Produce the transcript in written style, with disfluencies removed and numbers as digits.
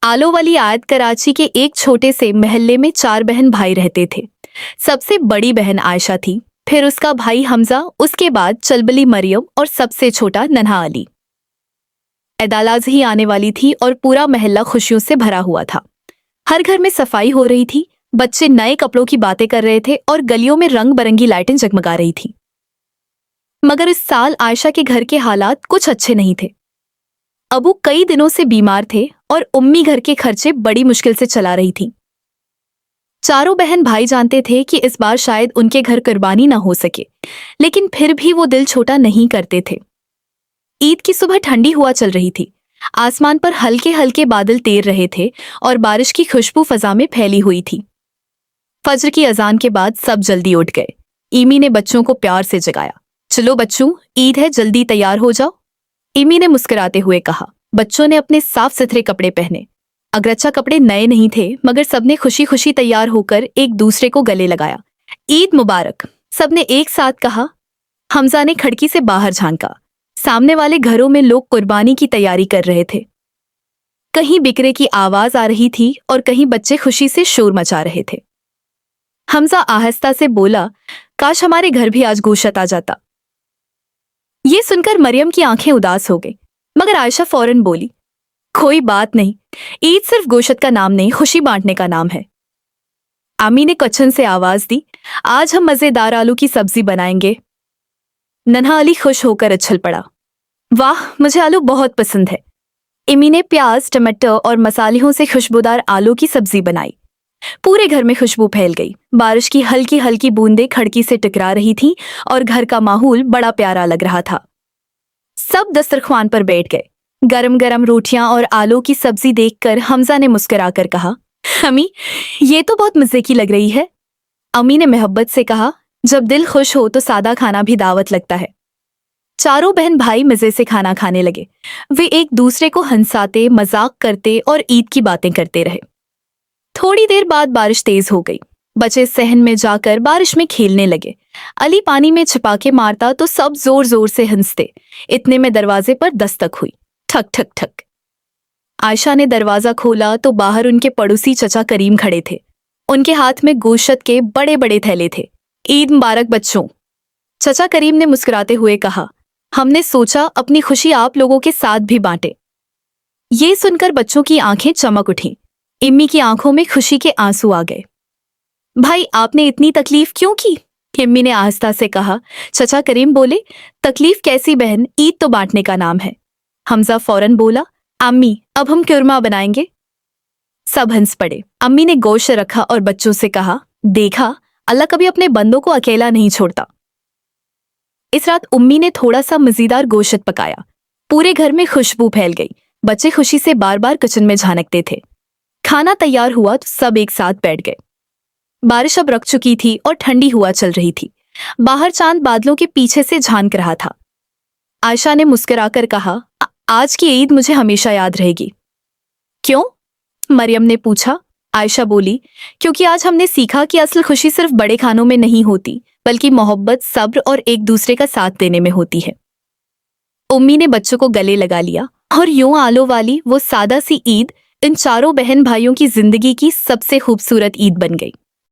आलो वाली आयत कराची के एक छोटे से महल्ले में 4 बहन भाई रहते थे। सबसे बड़ी बहन आयशा थी, फिर उसका भाई हमजा, उसके बाद चलबली मरियम और सबसे छोटा नन्हा अली। एदालाज ही आने वाली थी और पूरा महल्ला खुशियों से भरा हुआ था। हर घर में सफाई हो रही थी, बच्चे नए कपड़ों की बातें कर रहे थे और गलियों में रंग बरंगी लाइटें जगमगा रही थी। मगर इस साल आयशा के घर के हालात कुछ अच्छे नहीं थे। अबू कई दिनों से बीमार थे और उम्मी घर के खर्चे बड़ी मुश्किल से चला रही थी। चारों बहन भाई जानते थे कि इस बार शायद उनके घर कुर्बानी न हो सके, लेकिन फिर भी वो दिल छोटा नहीं करते थे। ईद की सुबह ठंडी हुआ चल रही थी, आसमान पर हल्के हल्के बादल तैर रहे थे और बारिश की खुशबू फजा में फैली हुई थी। फज्र की अजान के बाद सब जल्दी उठ गए। इमी ने बच्चों को प्यार से जगाया। चलो बच्चों, ईद है, जल्दी तैयार हो जाओ। इमी ने मुस्कुराते हुए कहा। बच्चों ने अपने साफ सुथरे कपड़े पहने। अगरचा कपड़े नए नहीं थे, मगर सबने खुशी खुशी तैयार होकर एक दूसरे को गले लगाया। ईद मुबारक, सबने एक साथ कहा। हमजा ने खिड़की से बाहर झांका। सामने वाले घरों में लोग कुर्बानी की तैयारी कर रहे थे। कहीं बिकरे की आवाज आ रही थी और कहीं बच्चे खुशी से शोर मचा रहे थे। हमजा आहिस्ता से बोला, काश हमारे घर भी आज गोश्त आ जाता। ये सुनकर मरियम की आंखें उदास हो गई, मगर आयशा फौरन बोली, कोई बात नहीं, ईद सिर्फ गोश्त का नाम नहीं, खुशी बांटने का नाम है। आमी ने कचन से आवाज दी, आज हम मजेदार आलू की सब्जी बनाएंगे। नन्हा अली खुश होकर उछल पड़ा। वाह, मुझे आलू बहुत पसंद है। इमी ने प्याज, टमाटर और मसालों से खुशबूदार आलू की सब्जी बनाई। पूरे घर में खुशबू फैल गई। बारिश की हल्की हल्की बूंदें खिड़की से टकरा रही थीं और घर का माहौल बड़ा प्यारा लग रहा था। सब दस्तरख्वान पर बैठ गए। गरम गरम रोटियां और आलू की सब्जी देखकर हमजा ने मुस्कुराकर कहा, अम्मी, ये तो बहुत मजे की लग रही है। अम्मी ने मोहब्बत से कहा, जब दिल खुश हो तो सादा खाना भी दावत लगता है। चारों बहन भाई मजे से खाना खाने लगे। वे एक दूसरे को हंसाते, मजाक करते और ईद की बातें करते रहे। थोड़ी देर बाद बारिश तेज हो गई। बच्चे सहन में जाकर बारिश में खेलने लगे। अली पानी में छिपाके मारता तो सब जोर जोर से हंसते। इतने में दरवाजे पर दस्तक हुई। ठक ठक ठक। आयशा ने दरवाजा खोला तो बाहर उनके पड़ोसी चचा करीम खड़े थे। उनके हाथ में गोश्त के बड़े बड़े थैले थे। ईद मुबारक बच्चों, चचा करीम ने मुस्कुराते हुए कहा। हमने सोचा अपनी खुशी आप लोगों के साथ भी बांटे। ये सुनकर बच्चों की आंखें चमक उठीं। इम्मी की आंखों में खुशी के आंसू आ गए। भाई, आपने इतनी तकलीफ क्यों की? इम्मी ने आहिस्ता से कहा। चचा करीम बोले, तकलीफ कैसी बहन, ईद तो बांटने का नाम है। हमजा फौरन बोला, अम्मी, अब हम कुरमा बनाएंगे। सब हंस पड़े। अम्मी ने गोश्त रखा और बच्चों से कहा, देखा, अल्लाह कभी अपने बंदों को अकेला नहीं छोड़ता। इस रात उम्मी ने थोड़ा सा मजेदार गोश्त पकाया। पूरे घर में खुशबू फैल गई। बच्चे खुशी से बार बार किचन में झांकते थे। खाना तैयार हुआ तो सब एक साथ बैठ गए। बारिश अब रुक चुकी थी और ठंडी हुआ चल रही थी। बाहर चांद बादलों के पीछे से झांक रहा था। आयशा ने मुस्कुराकर कहा, आज की ईद मुझे हमेशा याद रहेगी। क्यों? मरियम ने पूछा। आयशा बोली, क्योंकि आज हमने सीखा कि असल खुशी सिर्फ बड़े खानों में नहीं होती, बल्कि मोहब्बत, सब्र और एक दूसरे का साथ देने में होती है। उम्मी ने बच्चों को गले लगा लिया और यूं आलो वाली वो सादा सी ईद इन चारों बहन भाइयों की जिंदगी की सबसे खूबसूरत ईद बन गई।